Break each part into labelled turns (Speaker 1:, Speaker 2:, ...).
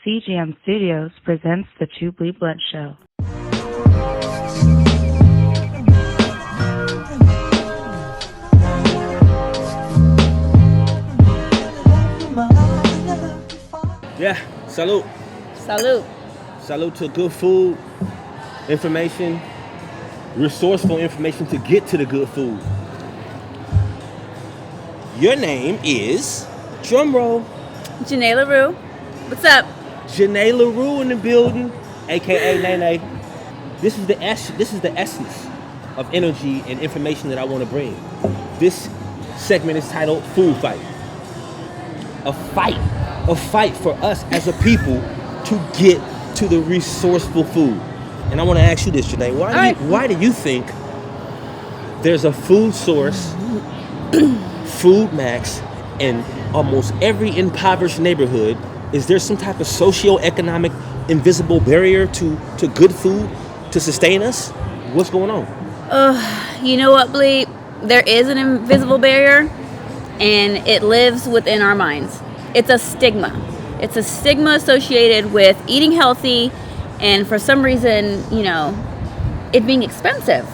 Speaker 1: CGM Studios presents the BLEE Blunt Show.
Speaker 2: Yeah, salute.
Speaker 3: Salute.
Speaker 2: Salute to good food, information, resourceful information to get to the good food. Your name is, drum roll,
Speaker 3: Janae LaRue. What's up?
Speaker 2: Janae LaRue in the building, aka Nene. This is the essence of energy and information that I want to bring. This segment is titled Food Fight. A fight for us as a people to get to the resourceful food. And I want to ask you this, Janae. Why do you think there's a food source, Food Max, in almost every impoverished neighborhood? Is there some type of socio-economic invisible barrier to good food to sustain us? What's going on?
Speaker 3: You know what, BLEE? There is an invisible barrier, and it lives within our minds. It's a stigma. It's a stigma associated with eating healthy, and for some reason, it being expensive.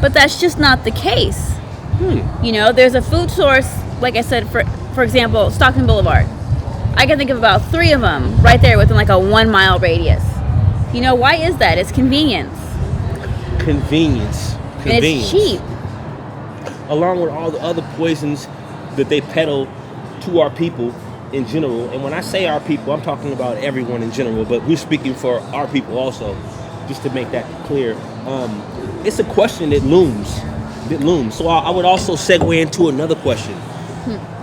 Speaker 3: But that's just not the case. There's a food source, like I said, for example, Stockton Boulevard. I can think of about 3 of them right there within like a 1 mile radius. Why is that? It's convenience.
Speaker 2: Convenience.
Speaker 3: And it's cheap.
Speaker 2: Along with all the other poisons that they peddle to our people in general. And when I say our people, I'm talking about everyone in general, but we're speaking for our people also, just to make that clear. It's a question that looms. So I would also segue into another question.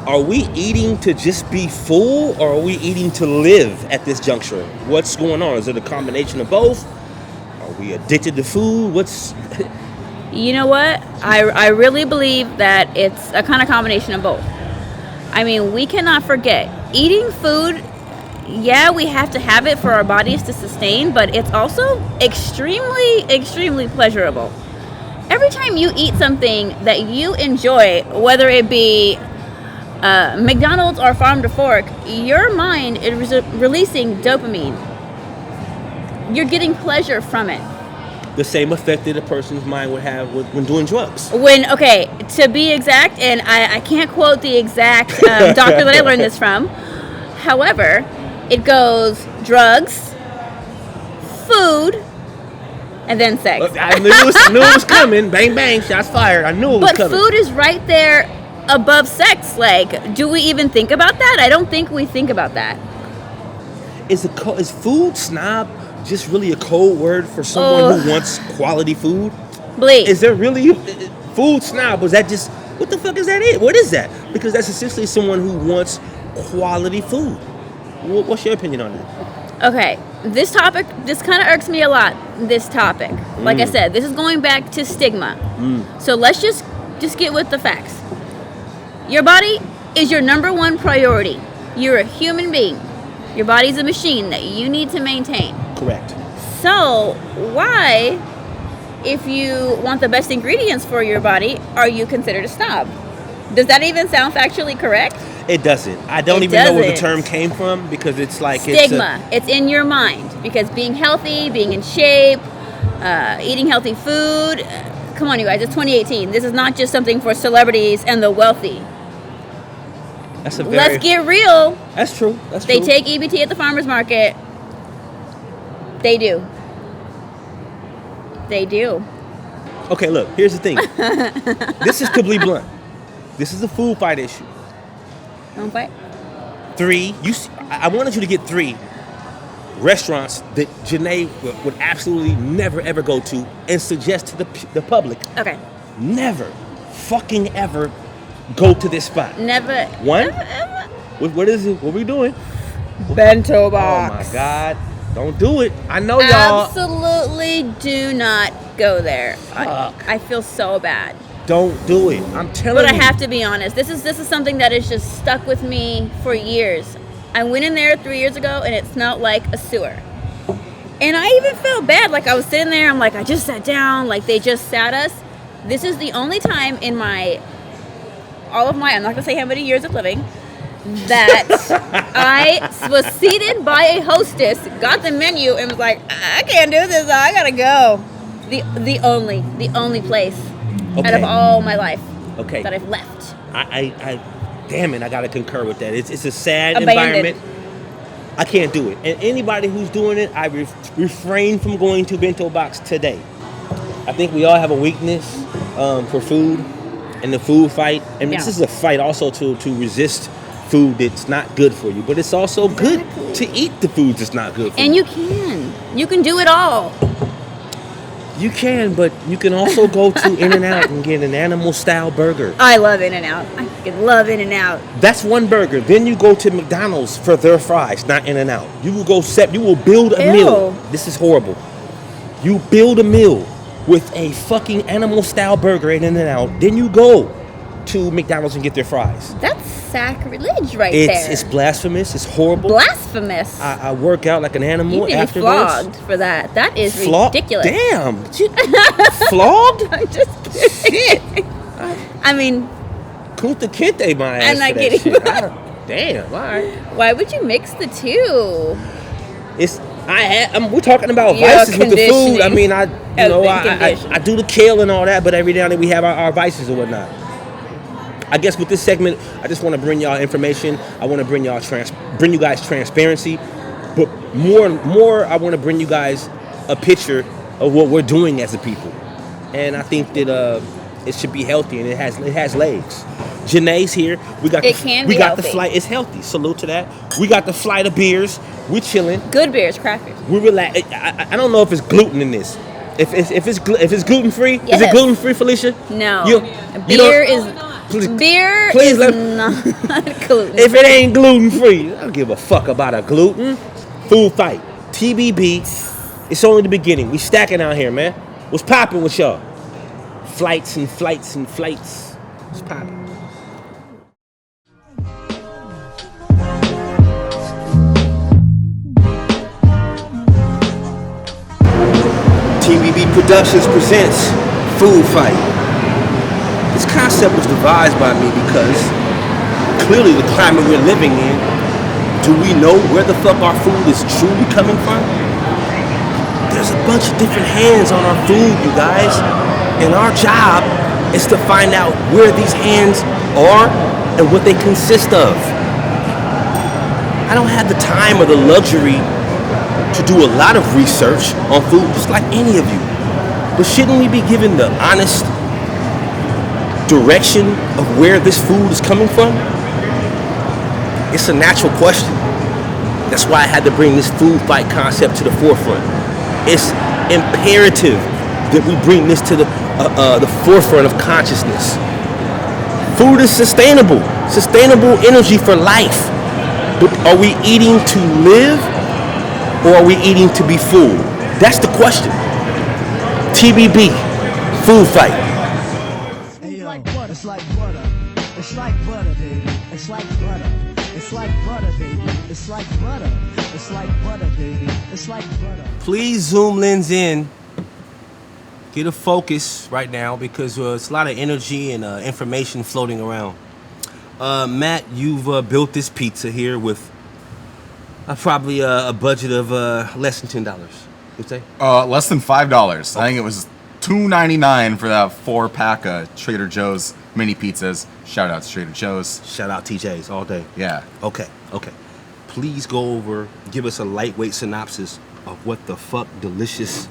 Speaker 2: Are we eating to just be full, or are we eating to live at this juncture? What's going on? Is it a combination of both? Are we addicted to food?
Speaker 3: You know what? I really believe that it's a kind of combination of both. I mean, we cannot forget, eating food, yeah, we have to have it for our bodies to sustain, but it's also extremely, extremely pleasurable. Every time you eat something that you enjoy, whether it be McDonald's or Farm to Fork, your mind is releasing dopamine. You're getting pleasure from it.
Speaker 2: The same effect that a person's mind would have when doing drugs.
Speaker 3: To be exact, and I can't quote the exact doctor that I learned this from. However, it goes drugs, food, and then sex.
Speaker 2: I knew it was coming. Bang, bang, shots fired. I knew it was coming.
Speaker 3: But food is right there above sex. Like, do we even think about that? I don't think we think about that.
Speaker 2: Is food snob just really a code word for someone who wants quality food?
Speaker 3: BLEE.
Speaker 2: Is there really food snob? Was that just, what the fuck is that? What is that? Because that's essentially someone who wants quality food. What's your opinion on that?
Speaker 3: Okay, this topic, this kind of irks me a lot, this topic. Like I said, this is going back to stigma. So let's just get with the facts. Your body is your number one priority. You're a human being. Your body's a machine that you need to maintain.
Speaker 2: Correct.
Speaker 3: So why, if you want the best ingredients for your body, are you considered a snob? Does that even sound factually correct?
Speaker 2: It doesn't. I don't even know where the term came from, because it's like
Speaker 3: stigma. It's in your mind, because being healthy, being in shape, eating healthy food. Come on, you guys. It's 2018. This is not just something for celebrities and the wealthy. Let's get real.
Speaker 2: That's true.
Speaker 3: They take EBT at the farmer's market. They do.
Speaker 2: Okay, look. Here's the thing. This is BLEE Blunt. This is a food fight issue.
Speaker 3: Don't fight.
Speaker 2: 3. I wanted you to get 3 restaurants that Janae would absolutely never ever go to, and suggest to the public.
Speaker 3: Okay.
Speaker 2: Never, fucking ever, go to this spot.
Speaker 3: Never.
Speaker 2: 1.
Speaker 3: Never, ever.
Speaker 2: What is it? What are we doing?
Speaker 3: Bento box.
Speaker 2: Oh my God! Don't do it. I know y'all.
Speaker 3: Absolutely do not go there.
Speaker 2: Fuck.
Speaker 3: I feel so bad.
Speaker 2: Don't do it. I'm telling you.
Speaker 3: But I have to be honest. This is something that has just stuck with me for years. I went in there 3 years ago, and it smelled like a sewer. And I even felt bad. Like, I was sitting there. I'm like, I just sat down. Like, they just sat us. This is the only time in all of my, I'm not going to say how many years of living, that I was seated by a hostess, got the menu, and was like, I can't do this. I gotta go. The only place out of all my life that I've left.
Speaker 2: I damn it, I gotta concur with that. It's a sad
Speaker 3: Abandoned.
Speaker 2: environment. I can't do it. And anybody who's doing it, I refrain from going to Bento Box today. I think we all have a weakness for food and the food fight. And this is a fight also to resist food that's not good for you. But it's also good to eat the food that's not good for you.
Speaker 3: And you can do it all.
Speaker 2: You can, but you can also go to In-N-Out and get an animal-style burger.
Speaker 3: I love In-N-Out. I fucking love In-N-Out.
Speaker 2: That's one burger. Then you go to McDonald's for their fries, not In-N-Out. You will build a meal. This is horrible. You build a meal with a fucking animal-style burger at In-N-Out. Then you go to McDonald's and get their fries.
Speaker 3: That's sacrilege there.
Speaker 2: It's blasphemous. It's horrible.
Speaker 3: Blasphemous.
Speaker 2: I work out like an animal
Speaker 3: You need to be
Speaker 2: afterwards.
Speaker 3: flogged for that. That is ridiculous.
Speaker 2: Damn. Flogged?
Speaker 3: I'm just kidding. I mean,
Speaker 2: Kunta Kinte my ass.
Speaker 3: I'm not
Speaker 2: for that
Speaker 3: kidding.
Speaker 2: shit. Damn. All right.
Speaker 3: Why would you mix the two?
Speaker 2: We're talking about vices with the food. I mean, I do the kale and all that, but every now and then we have our vices and whatnot. I guess with this segment, I just want to bring y'all information. I want to bring you guys transparency, but more, I want to bring you guys a picture of what we're doing as a people. And I think that it should be healthy, and it has legs. Janae's here. We got the flight. It's healthy. Salute to that. We got the flight of beers. We're chilling.
Speaker 3: Good beers, crackers.
Speaker 2: We relax. I don't know if it's gluten in this. If it's gluten free,
Speaker 3: yes.
Speaker 2: Is it gluten free, Felicia?
Speaker 3: No.
Speaker 2: Beer
Speaker 3: is not gluten.
Speaker 2: If it ain't gluten free, I don't give a fuck about a gluten. Food fight. TBB. It's only the beginning. We stacking out here, man. What's popping with y'all? Flights and flights and flights. What's popping? TBB Productions presents Food Fight. This concept was devised by me because clearly the climate we're living in, do we know where the fuck our food is truly coming from? There's a bunch of different hands on our food, you guys. And our job is to find out where these hands are and what they consist of. I don't have the time or the luxury to do a lot of research on food, just like any of you. But shouldn't we be given the honest direction of where this food is coming from? It's a natural question. That's why I had to bring this food fight concept to the forefront. It's imperative that we bring this to the forefront of consciousness. Food is sustainable energy for life. But are we eating to live, or are we eating to be full? That's the question. TBB, food fight.
Speaker 4: Hey, yo, it's like butter. It's like butter, baby. It's like butter. It's like butter, baby. It's like butter. It's like butter, baby. It's like butter.
Speaker 2: Please zoom lens in. Get a focus right now because it's a lot of energy and information floating around. Matt, you've built this pizza here with probably a budget of less than $10. You'd say?
Speaker 5: Less than $5. I think it was $2.99 for that 4-pack of Trader Joe's mini pizzas. Shout out to Trader Joe's.
Speaker 2: Shout out TJ's all day.
Speaker 5: Yeah.
Speaker 2: Okay. Please go over, give us a lightweight synopsis of what the fuck delicious.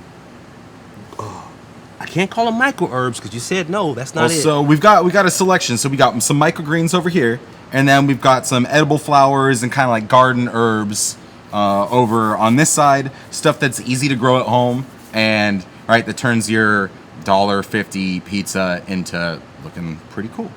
Speaker 2: I can't call them micro herbs because you said no. That's not it.
Speaker 5: So we've got a selection. So we got some microgreens over here, and then we've got some edible flowers and kind of like garden herbs over on this side. Stuff that's easy to grow at home, and that turns your $1.50 pizza into looking pretty cool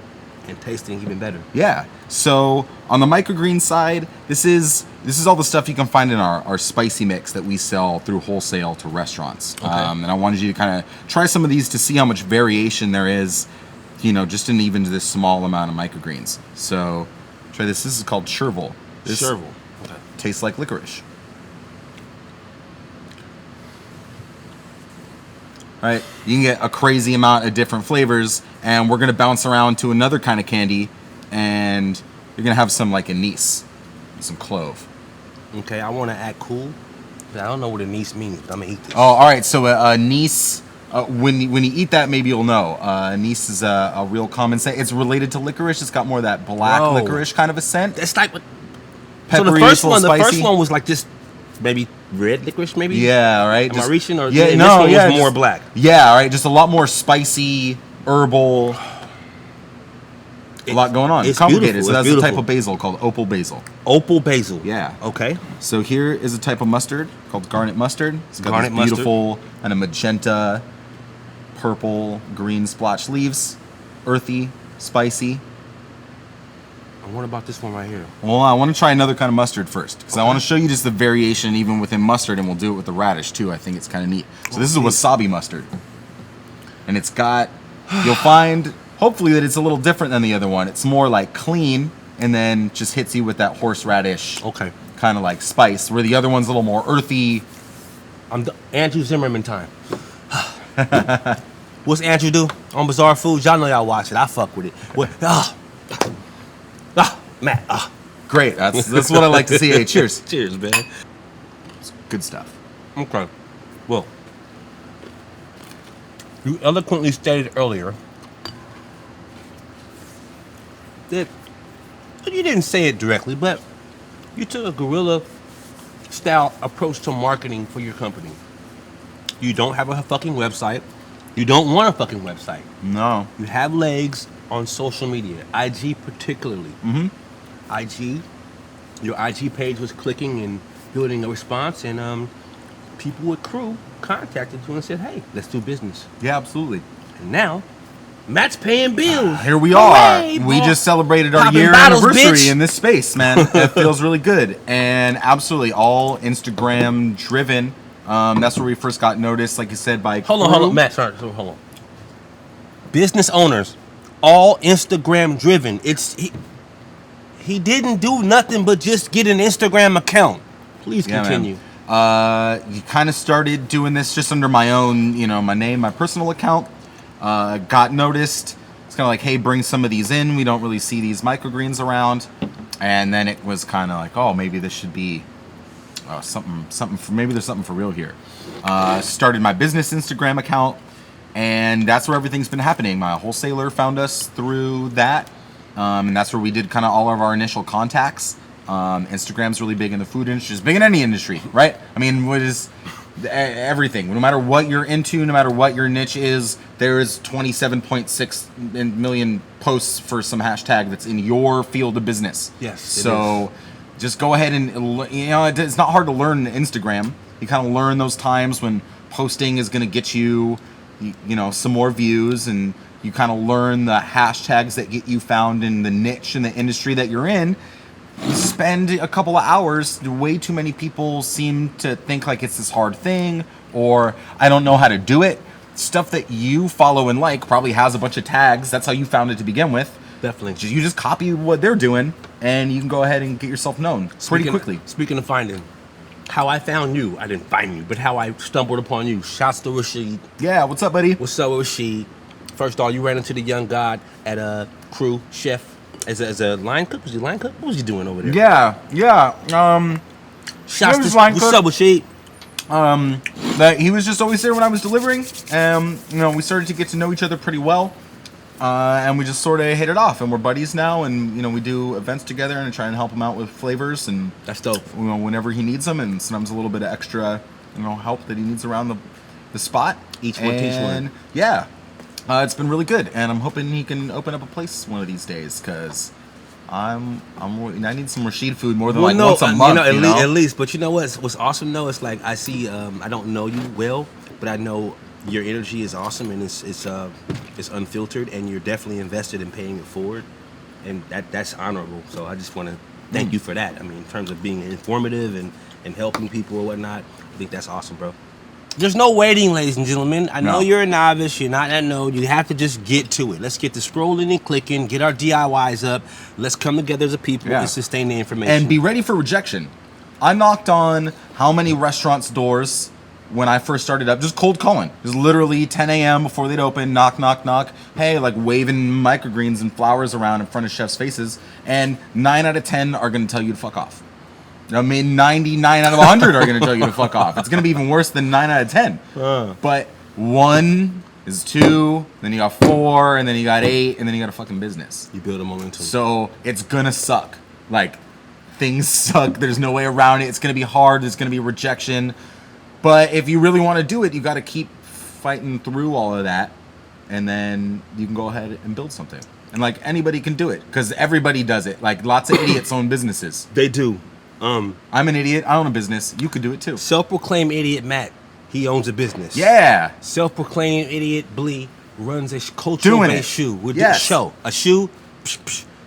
Speaker 2: and tasting even better.
Speaker 5: Yeah. So on the microgreen side, this is all the stuff you can find in our spicy mix that we sell through wholesale to restaurants.
Speaker 2: Okay.
Speaker 5: And I wanted you to kind of try some of these to see how much variation there is, just in even this small amount of microgreens. So try this. This is called chervil.
Speaker 2: Chervil.
Speaker 5: Okay. Tastes like licorice. Right? You can get a crazy amount of different flavors, and we're going to bounce around to another kind of candy, and you're gonna have some like anise, some clove.
Speaker 2: Okay, I want to act cool, but I don't know what anise means. I'm gonna eat this.
Speaker 5: Oh, all right. So anise. When you eat that, maybe you'll know. Anise is a real common scent. It's related to licorice. It's got more of that black
Speaker 2: Bro.
Speaker 5: licorice kind of a scent.
Speaker 2: That's like what.
Speaker 5: Peppery,
Speaker 2: So the
Speaker 5: it's a little
Speaker 2: the first
Speaker 5: spicy.
Speaker 2: one was like this, maybe red licorice, maybe.
Speaker 5: Yeah, right.
Speaker 2: Am I reaching? Or
Speaker 5: yeah,
Speaker 2: and
Speaker 5: no,
Speaker 2: this one
Speaker 5: yeah,
Speaker 2: was more
Speaker 5: just-
Speaker 2: black.
Speaker 5: Yeah, all right. Just a lot more spicy, herbal. A lot going on.
Speaker 2: It's
Speaker 5: Complicated.
Speaker 2: beautiful.
Speaker 5: So that's
Speaker 2: It's
Speaker 5: a type
Speaker 2: beautiful.
Speaker 5: of basil called opal basil.
Speaker 2: Opal basil.
Speaker 5: Yeah.
Speaker 2: Okay.
Speaker 5: So here is a type of mustard called garnet mustard. It's got
Speaker 2: Garnet
Speaker 5: these
Speaker 2: mustard.
Speaker 5: beautiful kind of magenta, purple, green splotch leaves. Earthy, spicy.
Speaker 2: And what about this one right here?
Speaker 5: Well, I want to try another kind of mustard first because I want to show you just the variation even within mustard, and we'll do it with the radish too. I think it's kind of neat. So this is a wasabi mustard, and it's got. You'll find hopefully that it's a little different than the other one. It's more like clean, and then just hits you with that horseradish
Speaker 2: Okay.
Speaker 5: kind of like spice. Where the other one's a little more earthy.
Speaker 2: Andrew Zimmerman time. What's Andrew do on Bizarre Foods? Y'all know y'all watch it. I fuck with it. What? Matt.
Speaker 5: Great. That's what I like to see. Hey, cheers.
Speaker 2: Cheers, man.
Speaker 5: Good stuff.
Speaker 2: Okay. Well, you eloquently stated earlier that you didn't say it directly, but you took a guerrilla style approach to marketing for your company. You don't have a fucking website. You don't want a fucking website.
Speaker 5: No.
Speaker 2: You have legs on social media, IG particularly.
Speaker 5: Mm-hmm.
Speaker 2: IG, your IG page was clicking and building a response, and people with crew contacted you and said, "Hey, let's do business."
Speaker 5: Yeah, absolutely.
Speaker 2: And now, Matt's paying bills.
Speaker 5: Here we are.
Speaker 2: Hooray,
Speaker 5: We
Speaker 2: boy.
Speaker 5: just celebrated our
Speaker 2: Popping
Speaker 5: year
Speaker 2: bottles,
Speaker 5: anniversary
Speaker 2: bitch.
Speaker 5: in this space, man. It feels really good. And absolutely all Instagram driven. That's where we first got noticed, like you said, by
Speaker 2: Hold
Speaker 5: crew.
Speaker 2: on, Matt. Sorry, hold on. Business owners, all Instagram driven. He didn't do nothing but just get an Instagram account. Please
Speaker 5: Yeah,
Speaker 2: continue.
Speaker 5: You kind of started doing this just under my own, my name, my personal account. Got noticed. It's kind of like, hey, bring some of these in. We don't really see these microgreens around. And then it was kind of like, oh, maybe this should be something for, maybe there's something for real here. Started my business Instagram account, and that's where everything's been happening. My wholesaler found us through that, and that's where we did kind of all of our initial contacts. Instagram's really big in the food industry. It's big in any industry, right? I mean, what is everything? No matter what you're into, no matter what your niche is, there is 27.6 million posts for some hashtag that's in your field of business.
Speaker 2: Yes, it
Speaker 5: So just go ahead and, it's not hard to learn Instagram. You kind of learn those times when posting is going to get you, some more views, and you kind of learn the hashtags that get you found in the niche and the industry that you're in. You spend a couple of hours. Way too many people seem to think like it's this hard thing, or I don't know how to do it. Stuff that you follow and like probably has a bunch of tags. That's how you found it to begin with.
Speaker 2: Definitely.
Speaker 5: You just copy what they're doing, and you can go ahead and get yourself known pretty quickly.
Speaker 2: Speaking of finding, how I found you, I didn't find you, but how I stumbled upon you. Shouts to Rashid.
Speaker 5: Yeah, what's up, buddy?
Speaker 2: What's up with Rashid? First of all, you ran into the young god at a crew chef as a line cook. Was he line cook? What was he doing over there?
Speaker 5: Yeah.
Speaker 2: Shouts
Speaker 5: he was
Speaker 2: to
Speaker 5: line
Speaker 2: what's
Speaker 5: cook.
Speaker 2: up with Rashid?
Speaker 5: That he was just always there when I was delivering. We started to get to know each other pretty well, and we just sort of hit it off. And we're buddies now, and we do events together and try and help him out with flavors and
Speaker 2: That's dope.
Speaker 5: whenever he needs them, and sometimes a little bit of extra help that he needs around the spot.
Speaker 2: Each one teach one.
Speaker 5: Yeah, it's been really good, and I'm hoping he can open up a place one of these days because I need some Rashid food more than once a month.
Speaker 2: At least. But you know what's awesome though? It's like I see. I don't know you well, but I know your energy is awesome and it's unfiltered, and you're definitely invested in paying it forward, and that's honorable. So I just want to thank you for that. I mean, in terms of being informative and helping people or whatnot, I think that's awesome, bro. There's no waiting, ladies and gentlemen. I know
Speaker 5: No.
Speaker 2: you're a novice. You're not that node. You have to just get to it. Let's get to scrolling and clicking. Get our DIYs up. Let's come together as a people
Speaker 5: Yeah.
Speaker 2: and sustain the information.
Speaker 5: And be ready for rejection. I knocked on how many restaurants' doors when I first started up, just cold calling. Just literally 10 a.m. before they'd open, knock, knock, knock. Hey, like waving microgreens and flowers around in front of chefs' faces. And 9 out of 10 are going to tell you to fuck off. I mean, 99 out of 100 are going to tell you to fuck off. It's going to be even worse than 9 out of 10. But 1 is 2, then you got 4, and then you got 8, and then you got a fucking business.
Speaker 2: You build a momentum.
Speaker 5: So it's going to suck. Like, things suck. There's no way around it. It's going to be hard. There's going to be rejection. But if you really want to do it, you got to keep fighting through all of that, and then you can go ahead and build something. And like anybody can do it, because everybody does it. Like lots of idiots own businesses.
Speaker 2: They do.
Speaker 5: I'm an idiot. I own a business. You could do it too.
Speaker 2: Self-proclaimed idiot Matt. He owns a business.
Speaker 5: Yeah.
Speaker 2: Self-proclaimed idiot BLEE runs a cultural-based shoe. We'll do a show. A shoe.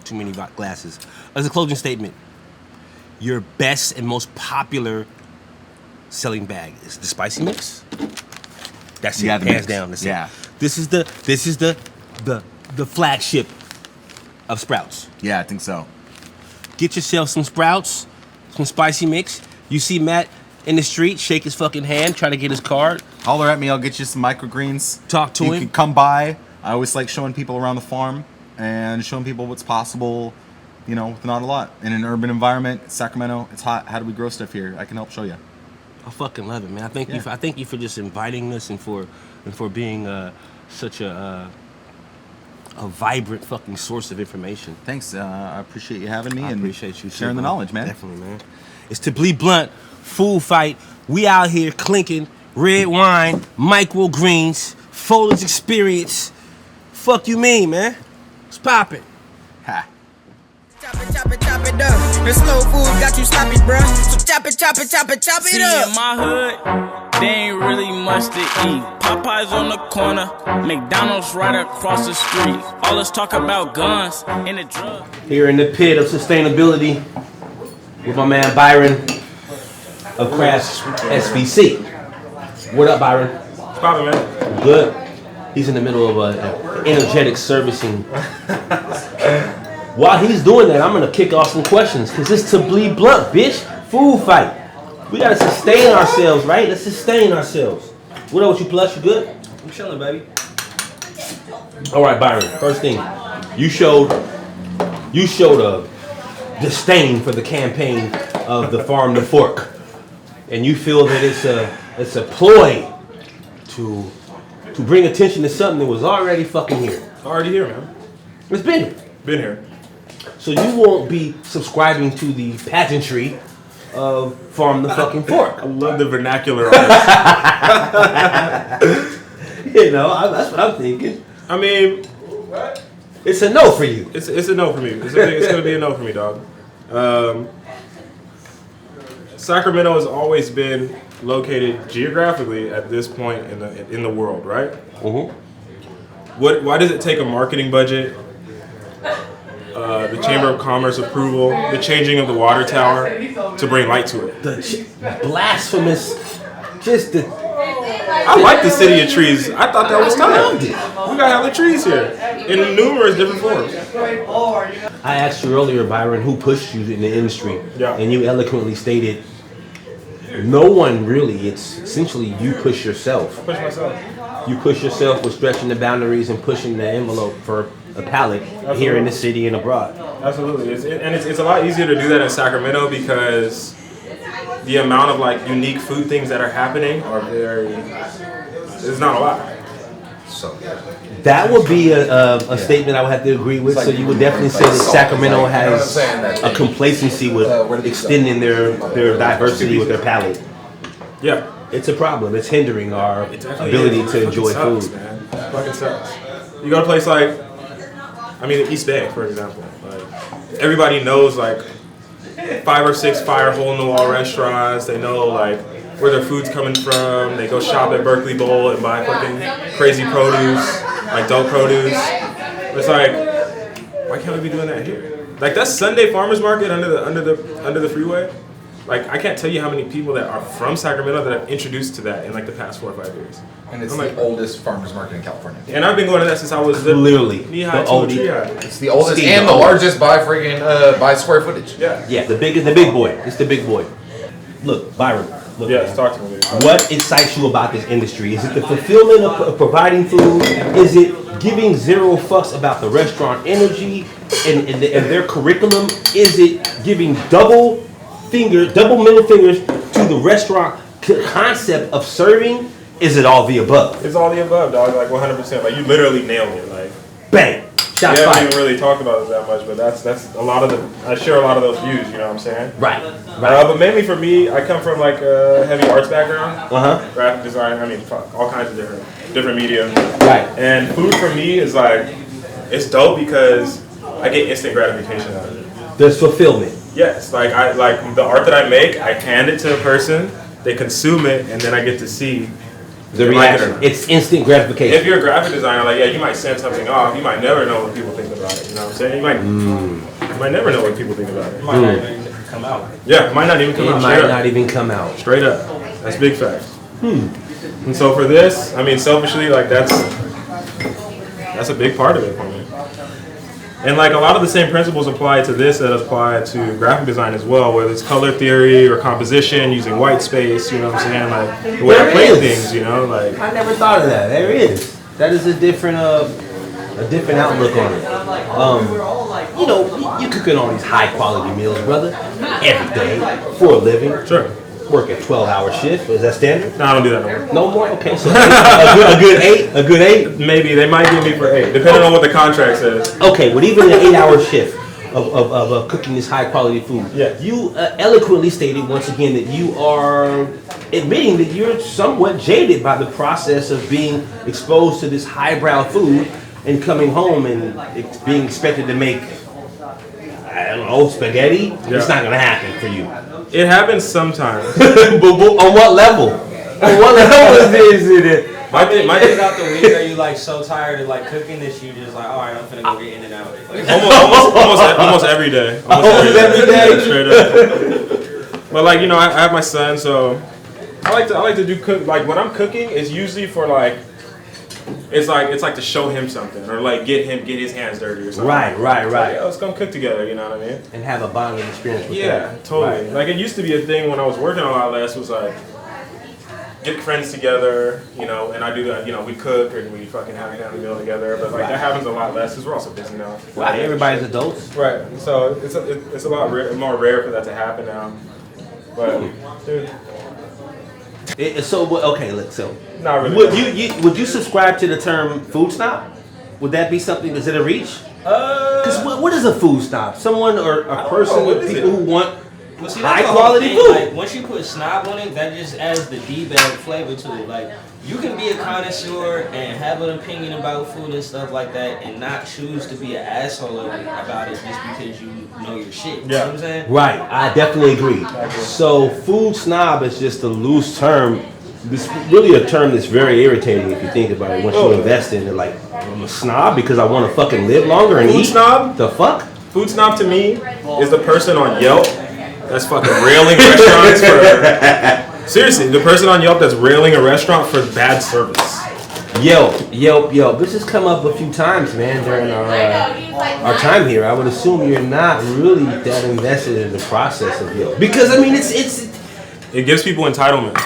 Speaker 2: Too many glasses. As a closing statement, your best and most popular selling bag is the spicy mix. That's it, hands
Speaker 5: mix.
Speaker 2: down. That's
Speaker 5: Yeah.
Speaker 2: it. This is the flagship of Sprouts.
Speaker 5: Yeah, I think so.
Speaker 2: Get yourself some Sprouts, some spicy mix. You see Matt in the street, shake his fucking hand, try to get his card.
Speaker 5: Holler at me. I'll get you some microgreens.
Speaker 2: Talk to him.
Speaker 5: You can come by. I always like showing people around the farm and showing people what's possible, you know, with not a lot. In an urban environment, Sacramento, it's hot. How do we grow stuff here? I can help show you.
Speaker 2: I fucking love it, man. I thank you for just inviting us and for being such a vibrant fucking source of information.
Speaker 5: Thanks. I appreciate you having me.
Speaker 2: I
Speaker 5: and
Speaker 2: appreciate you
Speaker 5: sharing the knowledge, man.
Speaker 2: Definitely, man. It's to BLEE Blunt, Food Fight. We out here clinking red wine, microgreens, foliage experience. Fuck you mean, man? It's popping.
Speaker 5: Ha.
Speaker 6: Chop it up. The slow food got you sloppy, bruh. So chop it up.
Speaker 7: See, in my hood, there ain't really much to eat. Popeyes on the corner, McDonald's right across the street. All this talk about guns and the drugs.
Speaker 2: Here in the pit of sustainability with my man Byron of Crafts SVC. What up, Byron?
Speaker 8: Poppin', man.
Speaker 2: Good. He's in the middle of an energetic servicing. While he's doing that, I'm gonna kick off some questions, because it's to BLEE Blunt, bitch. Food fight. We gotta sustain ourselves, right? Let's sustain ourselves. What up with you, Plush? You good?
Speaker 8: I'm chillin', baby.
Speaker 2: All right, Byron. First thing, you showed a disdain for the campaign of the Farm to Fork, and you feel that it's a ploy to bring attention to something that was already fucking here.
Speaker 8: Already here, man.
Speaker 2: It's been here.
Speaker 8: Been here.
Speaker 2: So you won't be subscribing to the pageantry of Farm the fucking Fork.
Speaker 8: I love the vernacular on this.
Speaker 2: You know, that's what I'm thinking.
Speaker 8: I mean,
Speaker 2: It's a no for you.
Speaker 8: it's a no for me. It's gonna be a no for me, dog. Sacramento has always been located geographically at this point in the world, right? Why does it take a marketing budget, the Chamber of Commerce approval, the changing of the water tower to bring light to it?
Speaker 2: The blasphemous, just the.
Speaker 8: I like the city of trees. I thought that was
Speaker 2: I
Speaker 8: time.
Speaker 2: loved it.
Speaker 8: We got hella trees here in numerous different forms.
Speaker 2: I asked you earlier, Byron, who pushed you in the industry,
Speaker 8: Yeah.
Speaker 2: and you eloquently stated, no one really. It's essentially you push yourself.
Speaker 8: Push myself.
Speaker 2: You push yourself with stretching the boundaries and pushing the envelope for a palate here in the city and abroad.
Speaker 8: Absolutely, it's a lot easier to do that in Sacramento because the amount of like unique food things that are happening are it's not a lot. So
Speaker 2: That would be a statement I would have to agree with. So you would definitely say that Sacramento has a complacency with extending their diversity with their palate.
Speaker 8: yeah,
Speaker 2: It's a problem. It's hindering our
Speaker 8: it definitely
Speaker 2: ability
Speaker 8: is.
Speaker 2: to
Speaker 8: It
Speaker 2: enjoy
Speaker 8: fucking sucks,
Speaker 2: food.
Speaker 8: man. It fucking sucks. You go to a place like, I mean, East Bay, for example. Like everybody knows like 5 or 6 fire hole in the wall restaurants. They know like where their food's coming from. They go shop at Berkeley Bowl and buy fucking crazy produce, like dope produce. It's like, why can't we be doing that here? Like that Sunday farmers market under the freeway. Like I can't tell you how many people that are from Sacramento that have introduced to that in like the past 4 or 5 years.
Speaker 9: And it's
Speaker 8: I'm
Speaker 9: the
Speaker 8: like,
Speaker 9: oldest farmers market in California.
Speaker 8: and I've been going to that since I was
Speaker 2: Literally,
Speaker 8: knee-high
Speaker 2: the
Speaker 8: to a
Speaker 2: oldie.
Speaker 8: tree-high.
Speaker 9: It's the oldest
Speaker 2: Steve,
Speaker 9: and the
Speaker 2: the
Speaker 9: largest by freaking by square footage.
Speaker 8: Yeah.
Speaker 2: Yeah, the big boy. It's the big boy. Look, Byron,
Speaker 8: Yes, talk to me.
Speaker 2: What excites you about this industry? Is it the fulfillment of providing food? Is it giving zero fucks about the restaurant energy and their curriculum? Is it giving double middle fingers to the restaurant concept of serving? Is it all the above?
Speaker 8: It's all the above, dog. Like 100%. Like you literally nailed it. Like
Speaker 2: bang. Shots
Speaker 8: we
Speaker 2: fired.
Speaker 8: haven't even really talked about it that much, but that's a lot of I share a lot of those views. You know what I'm saying?
Speaker 2: Right.
Speaker 8: But mainly for me, I come from like a heavy arts background. Graphic design. I mean, all kinds of different media.
Speaker 2: Right.
Speaker 8: And food for me is like, it's dope because I get instant gratification out of it.
Speaker 2: There's fulfillment.
Speaker 8: Yes. Like the art that I make, I hand it to a person, they consume it, and then I get to see
Speaker 2: the reaction. It's instant gratification.
Speaker 8: If you're a graphic designer, like you might send something off, you might never know what people think about it. You know what I'm saying? You might never know what people think about it. It might not even come out. Yeah, it might not even come out.
Speaker 2: It might not even come out.
Speaker 8: Straight up. That's big facts. And so for this, I mean, selfishly, like that's a big part of it for me. And like a lot of the same principles apply to this that apply to graphic design as well, whether it's color theory or composition, using white space, you know what I'm saying? Like the way I play things, you know, like
Speaker 2: I never thought of that. There is. That is a different outlook on it. You know, you cooking all these high quality meals, brother, every day for a living.
Speaker 8: Sure.
Speaker 2: Work a 12-hour shift. Is that standard?
Speaker 8: No, I don't do that no more.
Speaker 2: No more? Okay, so a good eight?
Speaker 8: Maybe. They might give me for 8, depending on what the contract says.
Speaker 2: Okay, but even an 8-hour shift of cooking this high quality food, you eloquently stated once again that you are admitting that you're somewhat jaded by the process of being exposed to this highbrow food and coming home and being expected to make, I don't know, spaghetti. Yeah. It's not going to happen for you.
Speaker 8: It happens sometimes.
Speaker 2: but on what level? On what level is it?
Speaker 9: My thing out the week, are you like so tired of like cooking that you just like, all right, I'm finna go get in and out. Like,
Speaker 8: almost every day. Almost every day. Straight up. But like, you know, I have my son, so I like to do cook. Like when I'm cooking, it's usually for like, it's like to show him something or like get his hands dirty or something.
Speaker 2: Right.
Speaker 8: Like, let's come cook together. You know what I mean?
Speaker 2: And have a bonding experience with
Speaker 8: that. Totally. Right. Like it used to be a thing when I was working a lot less. Was like get friends together, you know, and I do that. You know, we cook and we fucking have a family meal together. But like that happens a lot less because we're also busy now.
Speaker 2: Right. Everybody's adults.
Speaker 8: Right. So it's a lot more rare for that to happen now. But dude.
Speaker 2: Not really. Would you subscribe to the term food snob? Would that be something? Is it a reach? Because what is a food snob? Someone or a person with people who want high quality food.
Speaker 9: Like once you put snob on it, that just adds the D-bag flavor to it. Like you can be a connoisseur and have an opinion about food and stuff like that, and not choose to be an asshole about it just because you know your shit. You know what I'm saying?
Speaker 2: Right. I definitely agree. So food snob is just a loose term. This really a term that's very irritating if you think about it. Once you invest in it, like I'm a snob because I want to fucking live longer and eat.
Speaker 8: Food snob?
Speaker 2: The fuck?
Speaker 8: Food snob to me is the person on Yelp that's fucking railing restaurants for. Seriously, the person on Yelp that's railing a restaurant for bad service.
Speaker 2: Yelp. This has come up a few times, man, during our time here. I would assume you're not really that invested in the process of Yelp because I mean
Speaker 8: it gives people entitlement.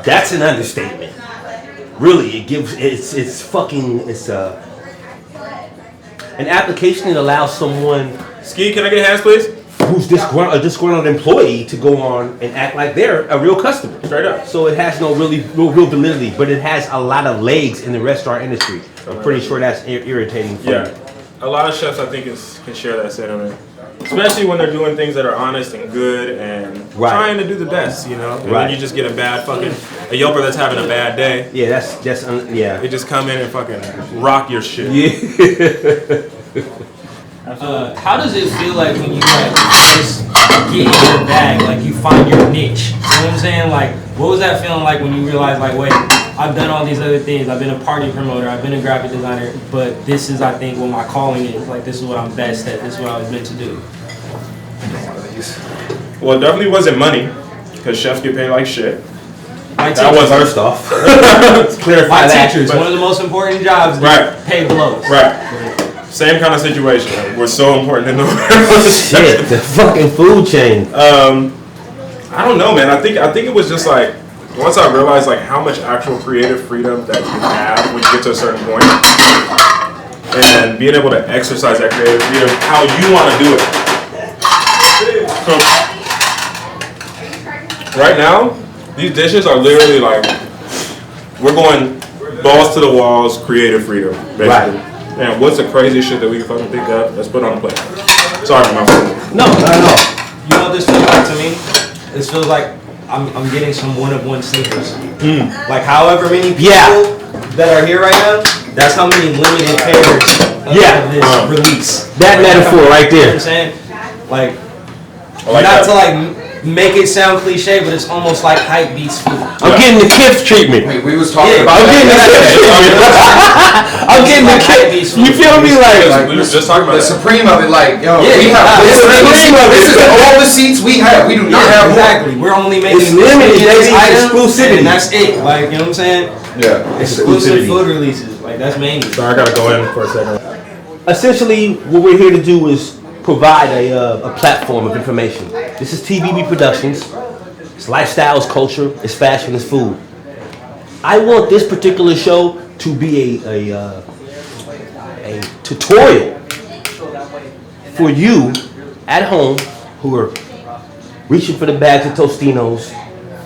Speaker 2: That's an understatement. Really, it's an application that allows someone.
Speaker 8: Ski, can I get hands, please?
Speaker 2: Who's a disgruntled employee to go on and act like they're a real customer.
Speaker 8: Straight up.
Speaker 2: So it has no real validity, but it has a lot of legs in the restaurant industry. I'm pretty sure that's irritating for you.
Speaker 8: A lot of chefs I think can share that sentiment. Especially when they're doing things that are honest and good and trying to do the best, you know? And then you just get a Yelper that's having a bad day.
Speaker 2: Yeah, that's just,
Speaker 8: They just come in and fucking rock your shit.
Speaker 2: Yeah.
Speaker 9: How does it feel like when you like just get in your bag, like you find your niche? You know what I'm saying? Like, what was that feeling like when you realized, like, wait, I've done all these other things. I've been a party promoter. I've been a graphic designer. But this is, I think, what my calling is. Like, this is what I'm best at. This is what I was meant to do.
Speaker 8: Well, it definitely wasn't money, because chefs get paid like shit.
Speaker 2: That was our stuff. Clarify that.
Speaker 9: Teachers, one of the most important jobs. Pay blows.
Speaker 8: Right. Same kind of situation. We're so important in the world.
Speaker 2: Shit, the fucking food chain.
Speaker 8: I don't know, man. I think it was just like once I realized like how much actual creative freedom that you have when you get to a certain point, and being able to exercise that creative freedom how you want to do it. So, right now, these dishes are literally like we're going balls to the walls, creative freedom, basically.
Speaker 2: Right.
Speaker 8: Man, what's the craziest shit that we can fucking think of? Let's put it on the plate. Sorry, my fault.
Speaker 9: No. You know what this feels like to me? This feels like I'm getting some one-of-one sneakers. Like however many people that are here right now, that's how many limited pairs of this release.
Speaker 2: That metaphor right
Speaker 9: You know
Speaker 2: there.
Speaker 9: what I'm saying? Like,
Speaker 8: like
Speaker 9: not
Speaker 8: that.
Speaker 9: to like make it sound cliche, but it's almost like hype beats food.
Speaker 2: I'm getting the Kith treatment.
Speaker 10: Wait, we was talking
Speaker 2: I'm getting the Kith treatment. I'm getting the Kith. You feel me? Like
Speaker 8: We were just talking about
Speaker 10: the
Speaker 8: that.
Speaker 10: supreme of it, like, yo,
Speaker 9: Yeah,
Speaker 10: we have this, this is all the seats we have. We do not have
Speaker 9: exactly. We're only making
Speaker 2: It's limited,
Speaker 9: this
Speaker 2: baby.
Speaker 9: item,
Speaker 2: Exclusivity.
Speaker 9: and that's it. Like, you know what I'm saying?
Speaker 10: more. Yeah.
Speaker 9: Exclusive food releases. Like, that's mainly.
Speaker 8: Sorry, I gotta go in for a second.
Speaker 2: essentially, what we're here to do is provide a platform of information. This is TBB Productions. It's lifestyle, it's culture, it's fashion, it's food. I want this particular show to be a tutorial for you at home who are reaching for the bags of Tostinos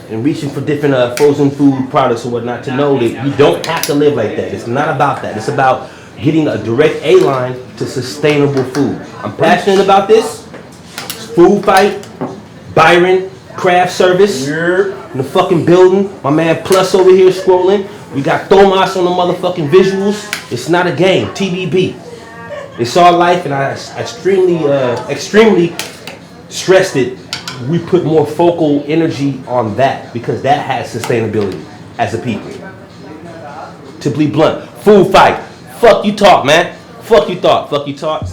Speaker 2: and reaching for different frozen food products and whatnot, to know that you don't have to live like that. It's not about that. It's about getting a direct A-line to sustainable food. I'm passionate about this. Food Fight, Byron, Craft Service in the fucking building. My man Plus over here scrolling. We got Thomas on the motherfucking visuals. It's not a game. TBB. It's our life, and I extremely stressed it. We put more focal energy on that because that has sustainability as a people. To be blunt, Food Fight. Fuck you talk, man. Fuck you thought. Fuck you talk.